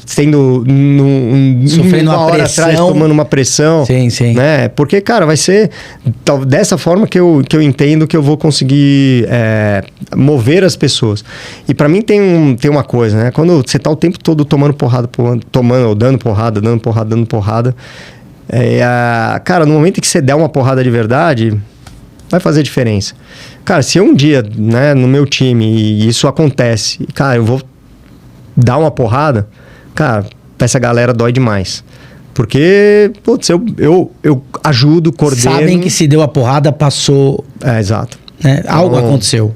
sendo sofrendo uma hora pressão. atrás, tomando uma pressão. Sim, sim. Né? Porque, cara, vai ser dessa forma que eu entendo que eu vou conseguir mover as pessoas. E para mim tem uma coisa, né? Quando você tá o tempo todo tomando porrada, ou dando porrada, cara, no momento em que você der uma porrada de verdade, vai fazer diferença. Cara, se um dia, né, no meu time, e isso acontece, cara, eu vou dar uma porrada, cara, essa galera dói demais. Porque, putz, eu ajudo, coordeno. Sabem que se deu a porrada, passou... Exato. Né? Algo aconteceu.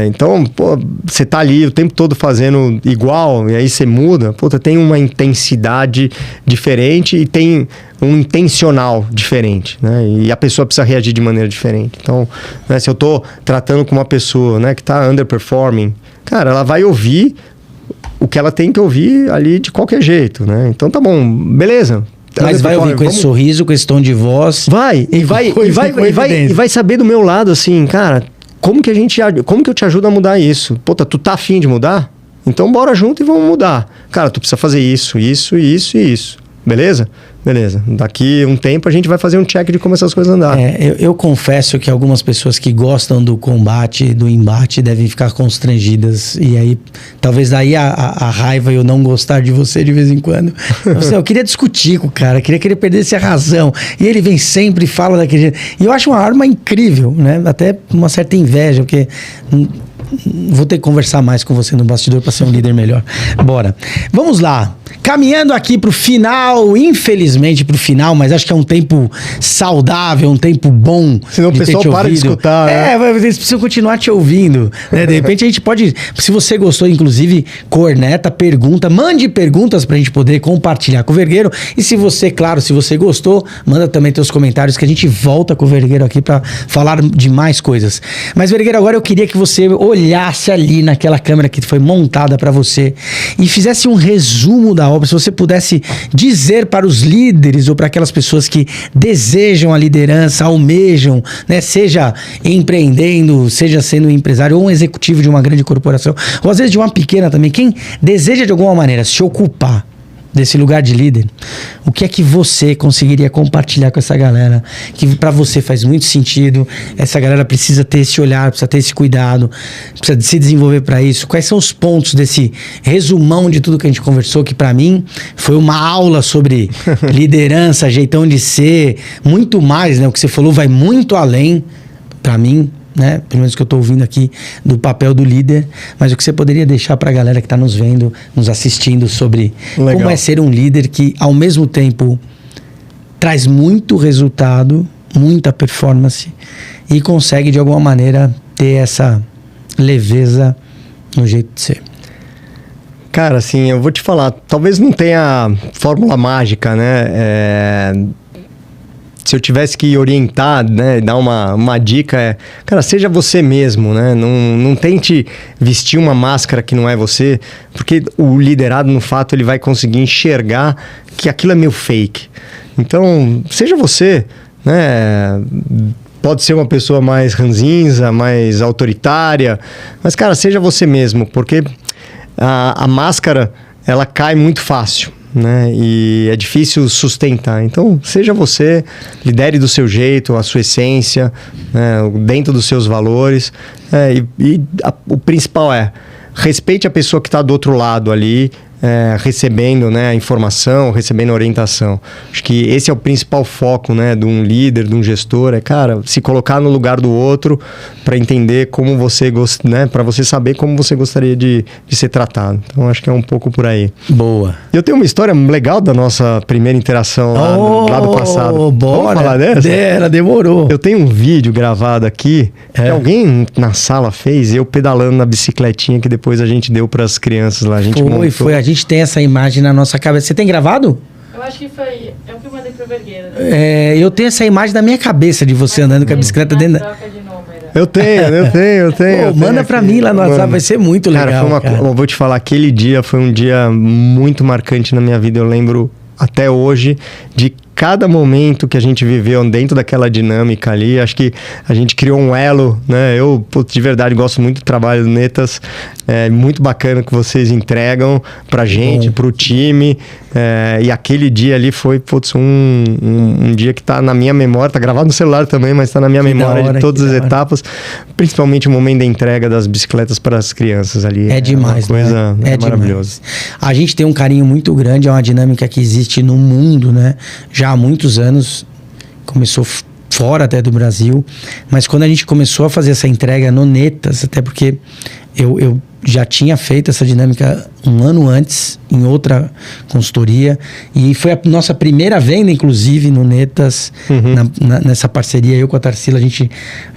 Então, pô, você tá ali o tempo todo fazendo igual, e aí você muda, pô, tem uma intensidade diferente e tem um intencional diferente, né? E a pessoa precisa reagir de maneira diferente. Então, né, se eu tô tratando com uma pessoa, né, que tá underperforming, cara, ela vai ouvir o que ela tem que ouvir ali de qualquer jeito, né? Então tá bom, beleza. Mas vai ouvir com esse sorriso, com esse tom de voz. E vai saber do meu lado, assim, cara, como que eu te ajudo a mudar isso? Puta, tu tá afim de mudar? Então bora junto e vamos mudar. Cara, tu precisa fazer isso, isso, isso e isso. Beleza? Beleza. Daqui um tempo a gente vai fazer um check de como essas coisas andaram. Eu confesso que algumas pessoas que gostam do combate, do embate, devem ficar constrangidas. E aí, talvez daí a raiva e eu não gostar de você de vez em quando. Eu queria discutir com o cara, queria que ele perdesse a razão. E ele vem sempre e fala daquele jeito. E eu acho uma arma incrível, né? Até uma certa inveja, porque... Vou ter que conversar mais com você no bastidor para ser um líder melhor. Bora. Vamos lá. Caminhando aqui pro final, infelizmente pro final, mas acho que é um tempo saudável, um tempo bom. Senão o pessoal para de escutar. Eles precisam continuar te ouvindo. Né? De repente a gente pode, se você gostou, inclusive, corneta, pergunta, mande perguntas pra gente poder compartilhar com o Vergueiro. E se você, claro, se você gostou, manda também teus comentários que a gente volta com o Vergueiro aqui pra falar de mais coisas. Mas, Vergueiro, agora eu queria que você olhasse olhasse ali naquela câmera que foi montada para você e fizesse um resumo da obra, se você pudesse dizer para os líderes ou para aquelas pessoas que desejam a liderança, almejam, né, seja empreendendo, seja sendo um empresário ou um executivo de uma grande corporação, ou às vezes de uma pequena também, quem deseja de alguma maneira se ocupar desse lugar de líder, o que é que você conseguiria compartilhar com essa galera que para você faz muito sentido? Essa galera precisa ter esse olhar, precisa ter esse cuidado, precisa se desenvolver para isso. Quais são os pontos desse resumão de tudo que a gente conversou, que para mim foi uma aula sobre liderança, jeitão de ser, muito mais, né? O que você falou vai muito além, para mim, né? Pelo menos que eu estou ouvindo aqui, do papel do líder, mas o que você poderia deixar para a galera que está nos vendo, nos assistindo, sobre como é ser um líder que ao mesmo tempo traz muito resultado, muita performance e consegue de alguma maneira ter essa leveza no jeito de ser. Cara, assim, eu vou te falar, talvez não tenha fórmula mágica, né? Se eu tivesse que orientar, né, dar uma dica, cara, seja você mesmo, né? Não tente vestir uma máscara que não é você, porque o liderado, no fato, ele vai conseguir enxergar que aquilo é meio fake. Então, seja você, né? Pode ser uma pessoa mais ranzinza, mais autoritária, mas, cara, seja você mesmo, porque a máscara, ela cai muito fácil, né? E é difícil sustentar. Então, seja você, lidere do seu jeito, a sua essência, né? Dentro dos seus valores. O principal respeite a pessoa que está do outro lado ali, recebendo, né, a informação, recebendo a orientação. Acho que esse é o principal foco, né, de um líder, de um gestor, cara, se colocar no lugar do outro para entender como você gosta, né, para você saber como você gostaria de ser tratado. Então, acho que é um pouco por aí. Boa. Eu tenho uma história legal da nossa primeira interação lá do passado. Bora. Vamos falar dessa? Demorou. Eu tenho um vídeo gravado aqui que alguém na sala fez, eu pedalando na bicicletinha que depois a gente deu para as crianças lá. A gente montou. A gente tem essa imagem na nossa cabeça. Você tem gravado? Eu acho que foi. É o que eu mandei pro Vergueira. Né? Eu tenho essa imagem na minha cabeça de você andando com a bicicleta dentro da... Eu tenho. Manda pra mim lá no WhatsApp, vai ser muito legal. Eu vou te falar, aquele dia foi um dia muito marcante na minha vida. Eu lembro até hoje de cada momento que a gente viveu dentro daquela dinâmica ali. Acho que a gente criou um elo, né? Eu, de verdade, gosto muito do trabalho do Netas. É muito bacana que vocês entregam pra gente, pro time. E aquele dia ali foi, um dia que tá na minha memória. Tá gravado no celular também, mas tá na minha memória de todas as etapas. Principalmente o momento da entrega das bicicletas para as crianças ali. É demais, uma coisa maravilhosa. A gente tem um carinho muito grande, é uma dinâmica que existe no mundo, né? Já há muitos anos, começou fora até do Brasil, mas quando a gente começou a fazer essa entrega no Netas, até porque eu já tinha feito essa dinâmica um ano antes, em outra consultoria, e foi a nossa primeira venda, inclusive, no Netas, nessa parceria, eu com a Tarsila, acho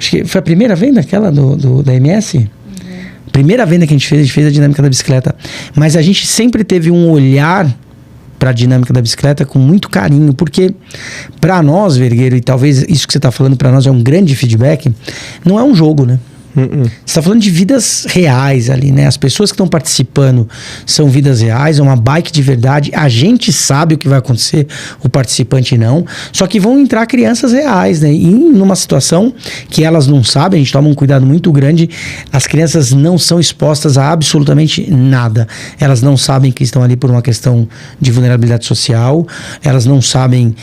que foi a primeira venda aquela da MS? Primeira venda que a gente fez a dinâmica da bicicleta, mas a gente sempre teve um olhar para a dinâmica da bicicleta com muito carinho, porque para nós, Vergueiro, e talvez isso que você está falando para nós é um grande feedback, não é um jogo, né? Você está falando de vidas reais ali, né? As pessoas que estão participando são vidas reais, é uma bike de verdade. A gente sabe o que vai acontecer, o participante não. Só que vão entrar crianças reais, né? E numa situação que elas não sabem, a gente toma um cuidado muito grande. As crianças não são expostas a absolutamente nada. Elas não sabem que estão ali por uma questão de vulnerabilidade social. Elas não sabem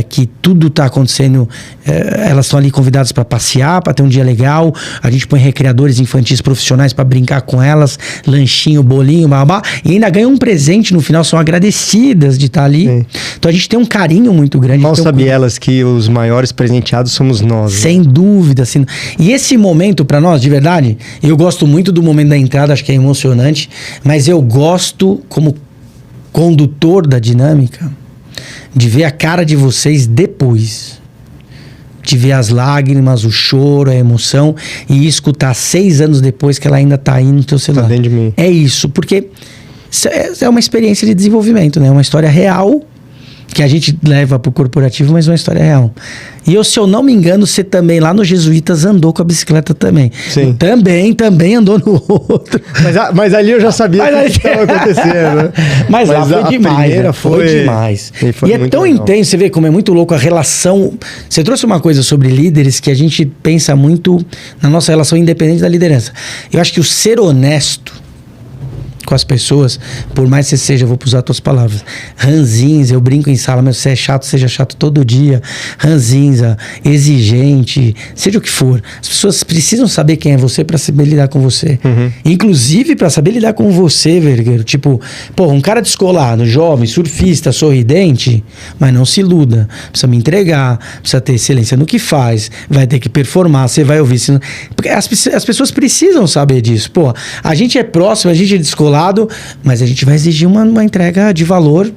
que tudo está acontecendo. Elas estão ali convidadas para passear, para ter um dia legal. A gente põe recreadores infantis profissionais para brincar com elas, lanchinho, bolinho, babá, e ainda ganham um presente no final, são agradecidas de estar ali. Sim. Então a gente tem um carinho muito grande. Mal sabem elas que os maiores presenteados somos nós. Sem dúvida. Assim. E esse momento para nós, de verdade, eu gosto muito do momento da entrada, acho que é emocionante, mas eu gosto, como condutor da dinâmica, de ver a cara de vocês depois. De ver as lágrimas, o choro, a emoção e escutar 6 anos depois que ela ainda tá aí no teu celular. Tá dentro de mim. É isso, porque é uma experiência de desenvolvimento, né? Uma história real que a gente leva pro corporativo, mas uma história real. E se eu não me engano, você também lá nos Jesuítas andou com a bicicleta também. Sim. Também andou no outro. Mas ali eu já sabia o que estava acontecendo, né? Mas lá foi demais, né? Foi demais. Foi e é tão legal. intenso, você vê como é muito louco a relação. Você trouxe uma coisa sobre líderes que a gente pensa muito na nossa relação independente da liderança. Eu acho que o ser honesto com as pessoas, por mais que você seja, vou usar as tuas palavras, ranzinza, eu brinco em sala, mas você é chato, seja chato todo dia, ranzinza, exigente, seja o que for. As pessoas precisam saber quem é você para saber lidar com você. Inclusive para saber lidar com você, Vergueiro. Tipo, pô, um cara descolado, jovem, surfista, sorridente, mas não se iluda. Precisa me entregar, precisa ter excelência no que faz, vai ter que performar, você vai ouvir. Porque as pessoas precisam saber disso. Pô, a gente é próximo, a gente é descolado, mas a gente vai exigir uma entrega de valor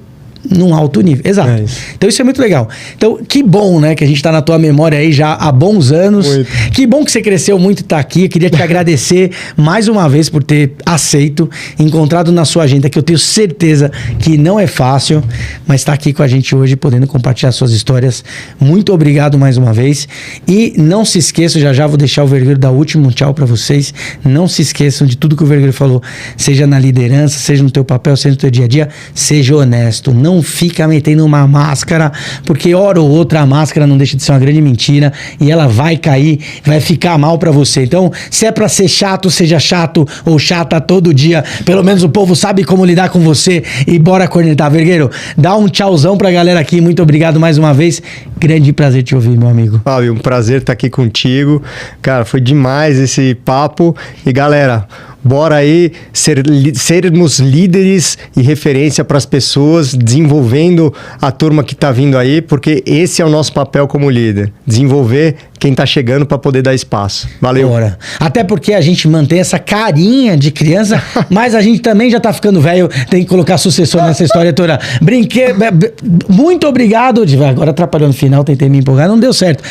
num alto nível. Exato. Então isso é muito legal. Então, que bom, né, que a gente tá na tua memória aí já há bons anos. Muito. Que bom que você cresceu muito e tá aqui. Eu queria te agradecer mais uma vez por ter aceito, encontrado na sua agenda, que eu tenho certeza que não é fácil, mas tá aqui com a gente hoje, podendo compartilhar suas histórias. Muito obrigado mais uma vez. E não se esqueçam, já vou deixar o Vergueiro dar o último tchau para vocês. Não se esqueçam de tudo que o Vergueiro falou, seja na liderança, seja no teu papel, seja no teu dia a dia, seja honesto. Não fica metendo uma máscara, porque hora ou outra a máscara não deixa de ser uma grande mentira e ela vai cair, vai ficar mal pra você. Então, se é pra ser chato, seja chato ou chata todo dia. Pelo menos o povo sabe como lidar com você e bora cornetar. Vergueiro, dá um tchauzão pra galera aqui. Muito obrigado mais uma vez. Grande prazer te ouvir, meu amigo. Fábio, um prazer estar aqui contigo. Cara, foi demais esse papo. E galera, bora aí sermos líderes e referência para as pessoas, desenvolvendo a turma que está vindo aí, porque esse é o nosso papel como líder, desenvolver quem está chegando para poder dar espaço. Valeu. Bora. Até porque a gente mantém essa carinha de criança, mas a gente também já está ficando velho, tem que colocar sucessor nessa história toda. Muito obrigado. Agora atrapalhou no final, tentei me empolgar, não deu certo.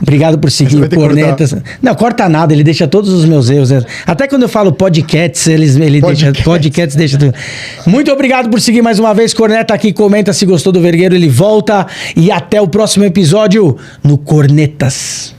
Obrigado por seguir o Cornetas. Não, corta nada, ele deixa todos os meus erros. Até quando eu falo podcasts, ele deixa podcasts, deixa tudo. Muito obrigado por seguir mais uma vez. Corneta aqui, comenta se gostou do Vergueiro, ele volta. E até o próximo episódio no Cornetas.